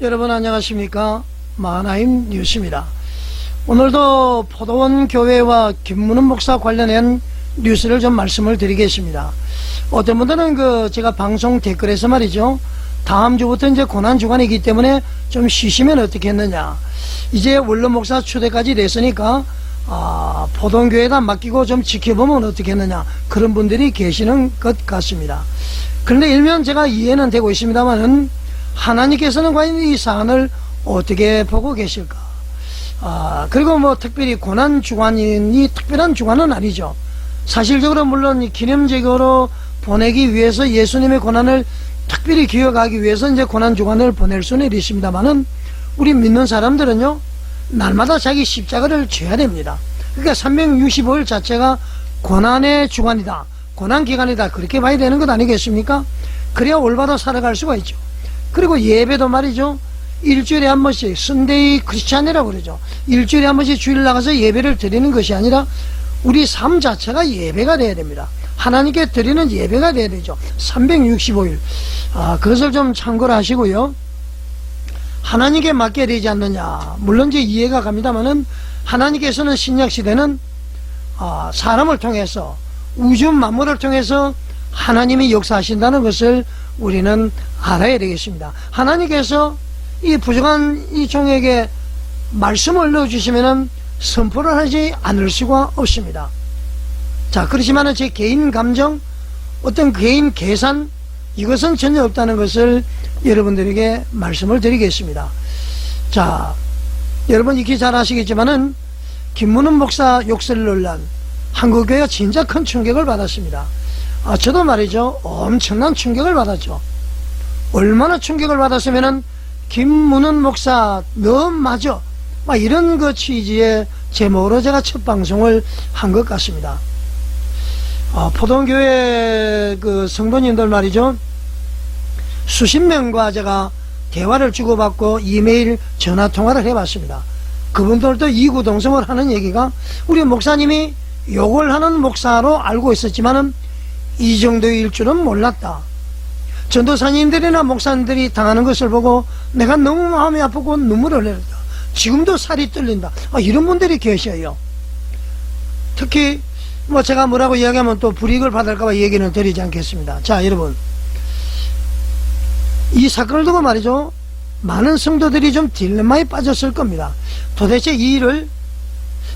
여러분 안녕하십니까? 마하나임 뉴스입니다. 오늘도 포도원 교회와 김문은 목사 관련한 뉴스를 좀 말씀을 드리겠습니다. 어떤 분들은 제가 방송 댓글에서 말이죠, 다음 주부터 이제 고난주간이기 때문에 좀 쉬시면 어떻게 했느냐, 이제 원로 목사 추대까지 됐으니까 포도원 교회에다 맡기고 좀 지켜보면 어떻게 했느냐, 그런 분들이 계시는 것 같습니다. 그런데 일면 제가 이해는 되고 있습니다만은 하나님께서는 과연 이 사안을 어떻게 보고 계실까? 그리고 특별히 고난주간이 특별한 주간은 아니죠. 사실적으로 물론 기념적으로 보내기 위해서 예수님의 고난을 특별히 기억하기 위해서 이제 고난주간을 보낼 수는 있습니다만은, 우리 믿는 사람들은요, 날마다 자기 십자가를 져야 됩니다. 그러니까 365일 자체가 고난의 주간이다, 고난기간이다, 그렇게 봐야 되는 것 아니겠습니까? 그래야 올바로 살아갈 수가 있죠. 그리고 예배도 말이죠, 일주일에 한 번씩 선데이 크리스찬이라고 그러죠. 일주일에 한 번씩 주일 나가서 예배를 드리는 것이 아니라 우리 삶 자체가 예배가 돼야 됩니다. 하나님께 드리는 예배가 돼야 되죠. 365일. 그것을 좀 참고를 하시고요. 하나님께 맡겨야 되지 않느냐, 물론 이제 이해가 갑니다만은, 하나님께서는 신약시대는 사람을 통해서, 우주 만물을 통해서 하나님이 역사하신다는 것을 우리는 알아야 되겠습니다. 하나님께서 이 부족한 이 종에게 말씀을 넣어주시면은 선포를 하지 않을 수가 없습니다. 자, 그렇지만은 제 개인 감정, 어떤 개인 계산, 이것은 전혀 없다는 것을 여러분들에게 말씀을 드리겠습니다. 자, 여러분 익히 잘 아시겠지만은 김문은 목사 욕설 논란, 한국교회가 진짜 큰 충격을 받았습니다. 저도 말이죠, 엄청난 충격을 받았죠. 얼마나 충격을 받았으면은, 김문은 목사 너 맞아, 이런 취지의 제목으로 제가 첫 방송을 한 것 같습니다. 포동교회 성도님들 말이죠, 수십 명과 제가 대화를 주고받고 이메일 전화 통화를 해봤습니다. 그분들도 이구동성을 하는 얘기가, 우리 목사님이 욕을 하는 목사로 알고 있었지만은 이 정도일 줄은 몰랐다. 전도사님들이나 목사님들이 당하는 것을 보고 내가 너무 마음이 아프고 눈물을 흘렸다. 지금도 살이 떨린다. 이런 분들이 계셔요. 특히 제가 뭐라고 이야기하면 또 불이익을 받을까봐 얘기는 드리지 않겠습니다. 자, 여러분, 이 사건을 두고 말이죠, 많은 성도들이 좀 딜레마에 빠졌을 겁니다. 도대체 이 일을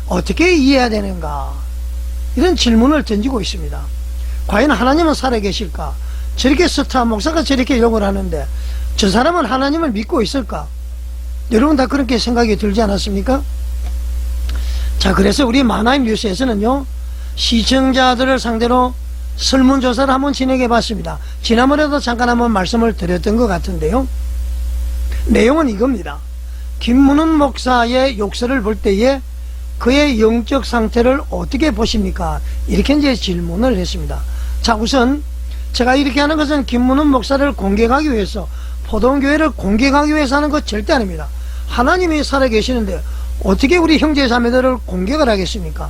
어떻게 이해해야 되는가, 이런 질문을 던지고 있습니다. 과연 하나님은 살아계실까? 저렇게 스타 목사가 저렇게 욕을 하는데 저 사람은 하나님을 믿고 있을까? 여러분 다 그렇게 생각이 들지 않았습니까? 자, 그래서 우리 마하나임 뉴스에서는요, 시청자들을 상대로 설문조사를 한번 진행해 봤습니다. 지난번에도 잠깐 한번 말씀을 드렸던 것 같은데요, 내용은 이겁니다. 김문은 목사의 욕설을 볼 때에 그의 영적 상태를 어떻게 보십니까? 이렇게 이제 질문을 했습니다. 자, 우선 제가 이렇게 하는 것은 김문은 목사를 공격하기 위해서, 포동교회를 공격하기 위해서 하는 것 절대 아닙니다. 하나님이 살아계시는데 어떻게 우리 형제자매들을 공격을 하겠습니까?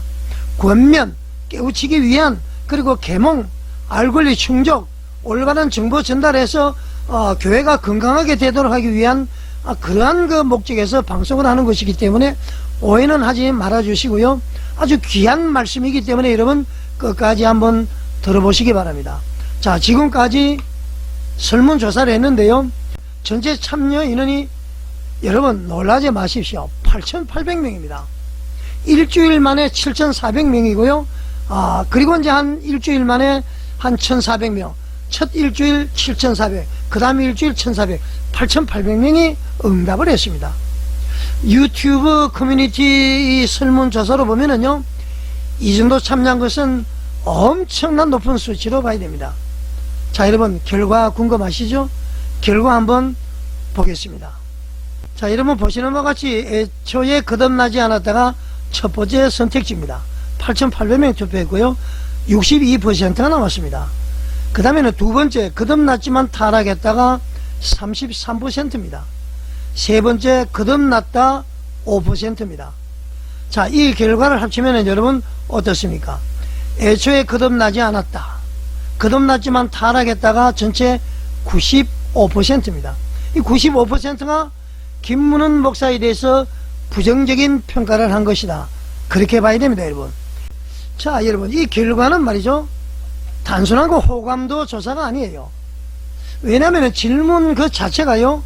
권면, 깨우치기 위한, 그리고 계몽, 알 권리 충족, 올바른 정보 전달해서 교회가 건강하게 되도록 하기 위한 그러한 목적에서 방송을 하는 것이기 때문에 오해는 하지 말아 주시고요. 아주 귀한 말씀이기 때문에 여러분 끝까지 한번 들어보시기 바랍니다. 자, 지금까지 설문조사를 했는데요, 전체 참여 인원이 여러분 놀라지 마십시오. 8,800명입니다. 일주일 만에 7,400명이고요. 그리고 이제 한 일주일 만에 한 1,400명, 첫 일주일 7,400, 그 다음 일주일 1,400, 8,800명이 응답을 했습니다. 유튜브 커뮤니티 설문조사로 보면은요, 이 정도 참여한 것은 엄청난 높은 수치로 봐야 됩니다. 자, 여러분 결과 궁금하시죠? 결과 한번 보겠습니다. 자, 여러분 보시는 바와 같이 애초에 거듭나지 않았다가 첫 번째 선택지입니다. 8,800명 투표했고요, 62%가 나왔습니다. 그 다음에는 두 번째, 거듭났지만 타락했다가 33%입니다. 세 번째, 거듭났다 5%입니다. 자, 이 결과를 합치면 여러분 어떻습니까? 애초에 거듭나지 않았다, 거듭났지만 타락했다가 전체 95%입니다. 이 95%가 김문훈 목사에 대해서 부정적인 평가를 한 것이다. 그렇게 봐야 됩니다, 여러분. 자, 여러분, 이 결과는 말이죠, 단순한 그 호감도 조사가 아니에요. 왜냐하면 질문 그 자체가요,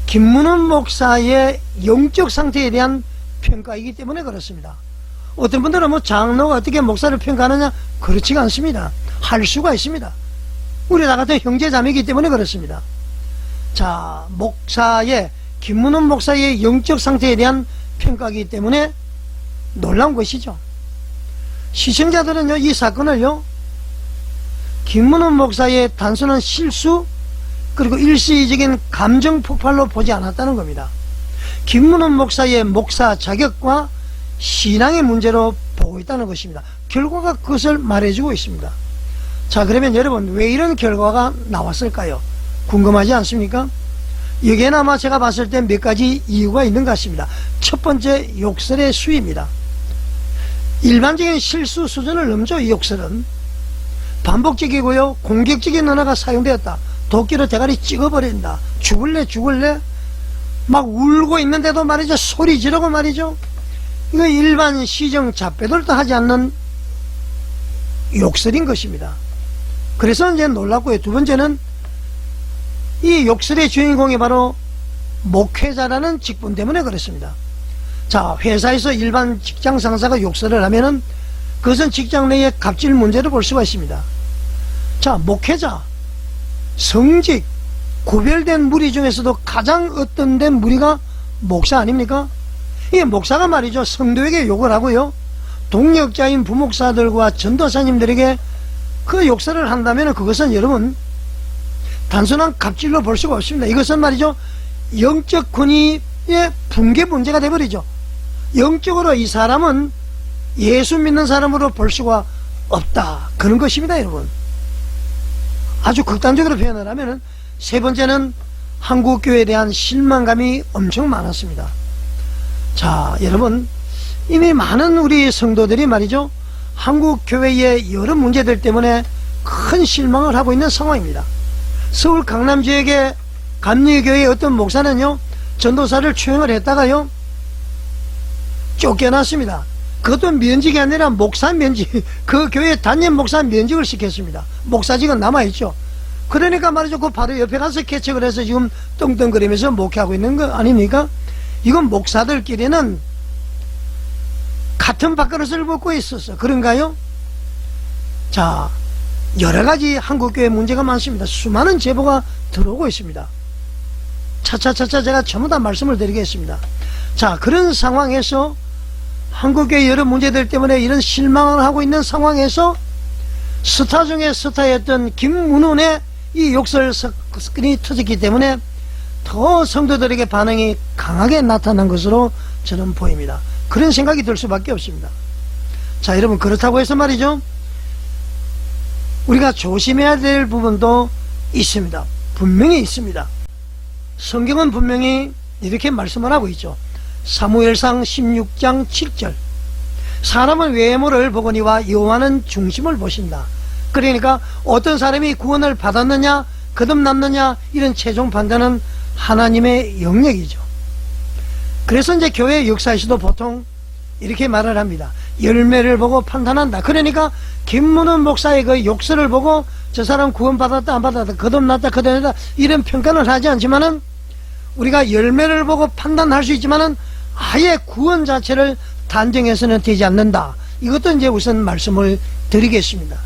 김문훈 목사의 영적 상태에 대한 평가이기 때문에 그렇습니다. 어떤 분들은 뭐 장로가 어떻게 목사를 평가하느냐, 그렇지가 않습니다. 할 수가 있습니다. 우리 다 같은 형제자매이기 때문에 그렇습니다. 자, 김문훈 목사의 영적 상태에 대한 평가이기 때문에 놀라운 것이죠. 시청자들은요, 이 사건을요, 김문훈 목사의 단순한 실수 그리고 일시적인 감정 폭발로 보지 않았다는 겁니다. 김문훈 목사의 목사 자격과 신앙의 문제로 보고 있다는 것입니다. 결과가 그것을 말해주고 있습니다. 자, 그러면 여러분, 왜 이런 결과가 나왔을까요? 궁금하지 않습니까? 여기에는 아마 제가 봤을 때 몇 가지 이유가 있는 것 같습니다. 첫 번째, 욕설의 수위입니다. 일반적인 실수 수준을 넘죠. 이 욕설은 반복적이고요, 공격적인 언어가 사용되었다. 도끼로 대가리 찍어버린다. 죽을래 막 울고 있는데도 말이죠, 소리 지르고 말이죠, 이거 일반 시정 잡배들도 하지 않는 욕설인 것입니다. 그래서 이제 놀랍고요. 두 번째는 이 욕설의 주인공이 바로 목회자라는 직분 때문에 그렇습니다. 자, 회사에서 일반 직장 상사가 욕설을 하면은 그것은 직장 내의 갑질 문제를 볼 수가 있습니다. 자, 목회자, 성직, 구별된 무리 중에서도 가장 어떤된 무리가 목사 아닙니까? 이 목사가 말이죠, 성도에게 욕을 하고요, 동역자인 부목사들과 전도사님들에게 그 욕설을 한다면 그것은 여러분 단순한 갑질로 볼 수가 없습니다. 이것은 말이죠, 영적 권위의 붕괴 문제가 되어버리죠. 영적으로 이 사람은 예수 믿는 사람으로 볼 수가 없다, 그런 것입니다, 여러분. 아주 극단적으로 표현을 하면은, 세 번째는 한국교회에 대한 실망감이 엄청 많았습니다. 자, 여러분, 이미 많은 우리 성도들이 말이죠, 한국교회의 여러 문제들 때문에 큰 실망을 하고 있는 상황입니다. 서울 강남 지역의 감리교회의 어떤 목사는요, 전도사를 초용을 했다가요, 쫓겨났습니다. 그것도 면직이 아니라 목사 면직, 그 교회 담임 목사 면직을 시켰습니다. 목사직은 남아있죠. 그러니까 말이죠, 그 바로 옆에 가서 개척을 해서 지금 떵떵거리면서 목회하고 있는 거 아닙니까? 이건 목사들끼리는 같은 밥그릇을 먹고 있었어. 그런가요? 자, 여러가지 한국교회 문제가 많습니다. 수많은 제보가 들어오고 있습니다. 차차차차 제가 전부 다 말씀을 드리겠습니다. 자, 그런 상황에서 한국교회 여러 문제들 때문에 이런 실망을 하고 있는 상황에서 스타 중에 스타였던 김문훈의 이 욕설 사건이 터졌기 때문에 더 성도들에게 반응이 강하게 나타난 것으로 저는 보입니다. 그런 생각이 들 수밖에 없습니다. 자, 여러분, 그렇다고 해서 말이죠, 우리가 조심해야 될 부분도 있습니다. 분명히 있습니다. 성경은 분명히 이렇게 말씀을 하고 있죠. 사무엘상 16장 7절, 사람은 외모를 보거니와 여호와는 중심을 보신다. 그러니까 어떤 사람이 구원을 받았느냐 거듭났느냐 이런 최종 판단은 하나님의 영역이죠. 그래서 이제 교회 역사에서도 보통 이렇게 말을 합니다. 열매를 보고 판단한다. 그러니까 김문훈 목사의 그 욕설을 보고 저 사람 구원받았다 안 받았다, 거듭났다 거듭났다 이런 평가는 하지 않지만은, 우리가 열매를 보고 판단할 수 있지만은 아예 구원 자체를 단정해서는 되지 않는다. 이것도 이제 우선 말씀을 드리겠습니다.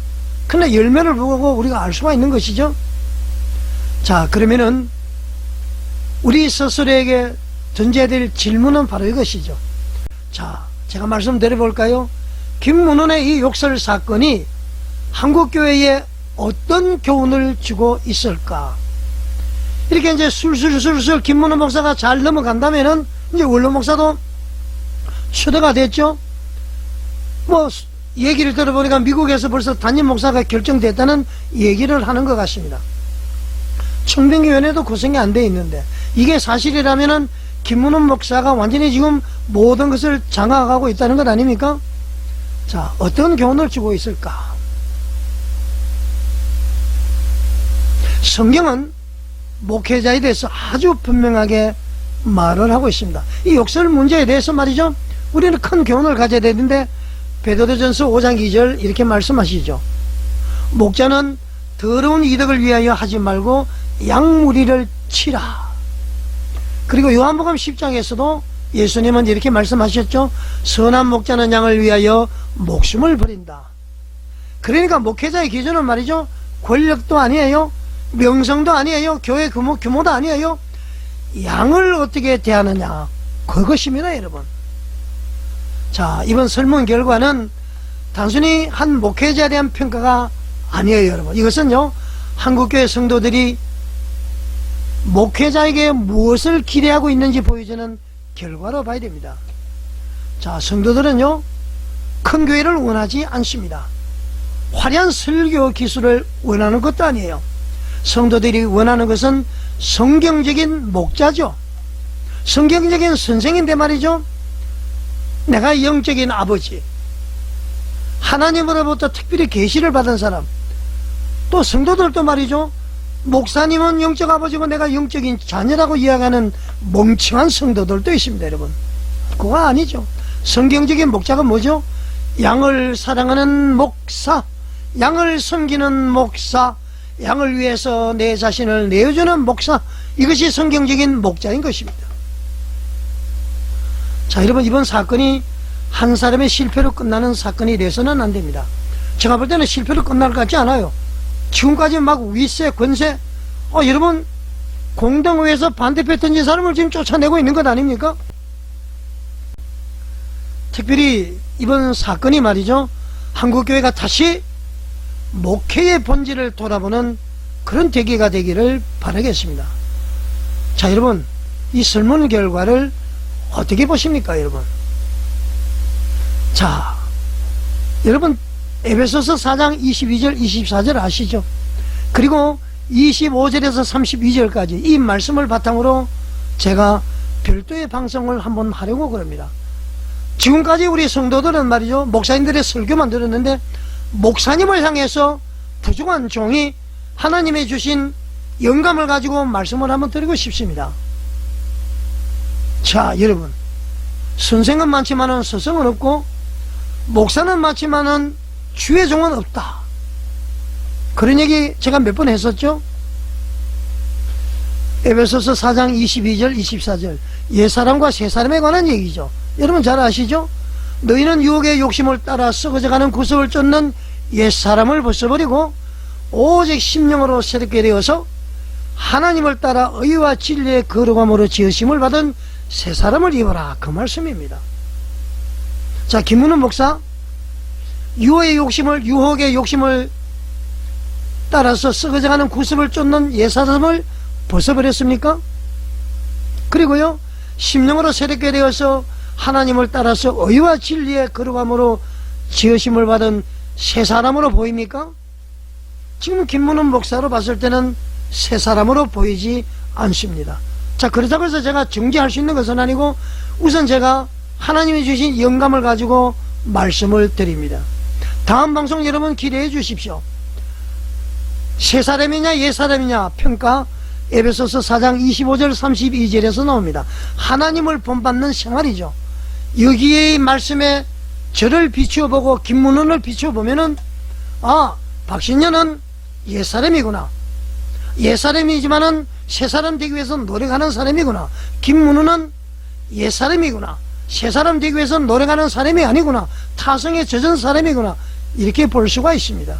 그러나 열매를 보고 우리가 알 수가 있는 것이죠. 자, 그러면은 우리 스스로에게 던져야 될 질문은 바로 이것이죠. 자, 제가 말씀드려볼까요? 김문훈의 이 욕설 사건이 한국교회에 어떤 교훈을 주고 있을까? 이렇게 이제 술술 김문훈 목사가 잘 넘어간다면은 이제 원로 목사도 추도가 됐죠. 뭐 얘기를 들어보니까 미국에서 벌써 담임 목사가 결정됐다는 얘기를 하는 것 같습니다. 청빙위원회도 구성이 안 돼 있는데, 이게 사실이라면은 김문훈 목사가 완전히 지금 모든 것을 장악하고 있다는 것 아닙니까? 자, 어떤 교훈을 주고 있을까? 성경은 목회자에 대해서 아주 분명하게 말을 하고 있습니다. 이 욕설 문제에 대해서 말이죠, 우리는 큰 교훈을 가져야 되는데 베드로전서 5장 2절 이렇게 말씀하시죠. 목자는 더러운 이득을 위하여 하지 말고 양무리를 치라. 그리고 요한복음 10장에서도 예수님은 이렇게 말씀하셨죠. 선한 목자는 양을 위하여 목숨을 버린다. 그러니까 목회자의 기준은 말이죠, 권력도 아니에요, 명성도 아니에요, 교회 규모도 아니에요, 양을 어떻게 대하느냐, 그것입니다 여러분. 자, 이번 설문 결과는 단순히 한 목회자에 대한 평가가 아니에요 여러분. 이것은요, 한국교회 성도들이 목회자에게 무엇을 기대하고 있는지 보여주는 결과로 봐야 됩니다. 자, 성도들은요, 큰 교회를 원하지 않습니다. 화려한 설교 기술을 원하는 것도 아니에요. 성도들이 원하는 것은 성경적인 목자죠. 성경적인 선생인데 말이죠, 내가 영적인 아버지, 하나님으로부터 특별히 계시를 받은 사람, 또 성도들도 말이죠, 목사님은 영적 아버지고 내가 영적인 자녀라고 이야기하는 멍청한 성도들도 있습니다 여러분. 그거 아니죠. 성경적인 목자가 뭐죠? 양을 사랑하는 목사, 양을 섬기는 목사, 양을 위해서 내 자신을 내어주는 목사, 이것이 성경적인 목자인 것입니다. 자 여러분, 이번 사건이 한 사람의 실패로 끝나는 사건이 돼서는 안 됩니다. 제가 볼 때는 실패로 끝날 것 같지 않아요. 지금까지 막 윗세 권세, 여러분 공동회에서 반대표 던진 사람을 지금 쫓아내고 있는 것 아닙니까? 특별히 이번 사건이 말이죠, 한국교회가 다시 목회의 본질을 돌아보는 그런 계기가 되기를 바라겠습니다. 자 여러분, 이 설문 결과를 어떻게 보십니까 여러분? 자 여러분, 에베소서 4장 22절 24절 아시죠? 그리고 25절에서 32절까지 이 말씀을 바탕으로 제가 별도의 방송을 한번 하려고 그럽니다. 지금까지 우리 성도들은 말이죠, 목사님들의 설교만 들었는데 목사님을 향해서 부족한 종이 하나님의 주신 영감을 가지고 말씀을 한번 드리고 싶습니다. 자 여러분, 선생은 많지만은 스승은 없고, 목사는 많지만은 주의 종은 없다. 그런 얘기 제가 몇 번 했었죠. 에베소서 4장 22절 24절 옛사람과 새사람에 관한 얘기죠. 여러분 잘 아시죠? 너희는 유혹의 욕심을 따라 썩어져가는 구습을 쫓는 옛사람을 벗어버리고 오직 심령으로 새롭게 되어서 하나님을 따라 의와 진리의 거룩함으로 지으심을 받은 새사람을 입어라, 그 말씀입니다. 자, 김문훈 목사, 유혹의 욕심을 따라서 썩어져가는 구습을 쫓는 옛사람을 벗어버렸습니까? 그리고요, 심령으로 새롭게 되어서 하나님을 따라서 의와 진리의 거룩함으로 지으심을 받은 새사람으로 보입니까? 지금 김문훈 목사로 봤을 때는 새사람으로 보이지 않습니다. 자, 그렇다고 해서 제가 정죄할 수 있는 것은 아니고, 우선 제가 하나님이 주신 영감을 가지고 말씀을 드립니다. 다음 방송 여러분 기대해 주십시오. 새사람이냐 옛사람이냐 평가, 에베소서 4장 25절 32절에서 나옵니다. 하나님을 본받는 생활이죠. 여기에 말씀에 저를 비추어보고 김문훈을 비추어보면은, 아, 박신녀는 옛사람이구나, 옛사람이지만은 새사람 되기 위해서 노력하는 사람이구나, 김문훈은 옛사람이구나, 새사람 되기 위해서 노력하는 사람이 아니구나, 타성에 젖은 사람이구나, 이렇게 볼 수가 있습니다.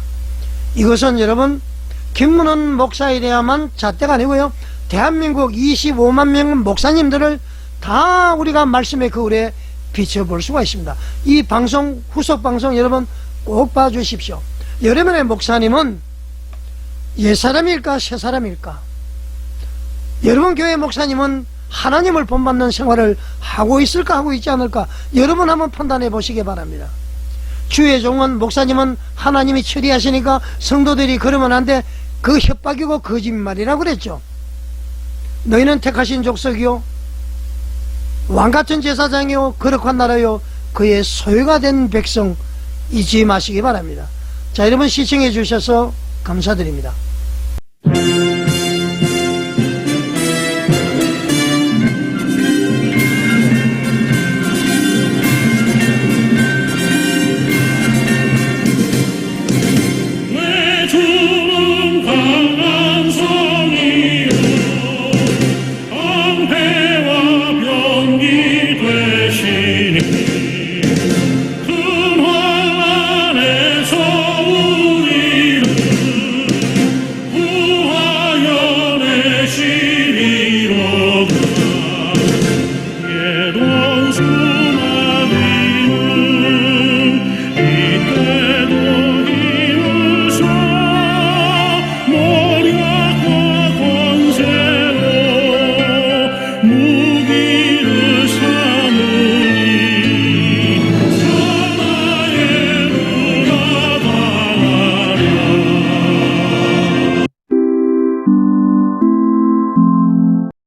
이것은 여러분 김문훈 목사에 대한만 잣대가 아니고요, 대한민국 25만 명 목사님들을 다 우리가 말씀의 거울에 비춰볼 수가 있습니다. 이 방송, 후속 방송 여러분 꼭 봐주십시오. 여러분의 목사님은 옛사람일까 새사람일까? 여러분 교회 목사님은 하나님을 본받는 생활을 하고 있을까 하고 있지 않을까? 여러분 한번 판단해 보시기 바랍니다. 주의 종은, 목사님은 하나님이 처리하시니까 성도들이 그러면 안 돼, 그 협박이고 거짓말이라고 그랬죠. 너희는 택하신 족속이요 왕같은 제사장이요 거룩한 나라요 그의 소유가 된 백성 잊지 마시기 바랍니다. 자, 여러분 시청해 주셔서 감사드립니다.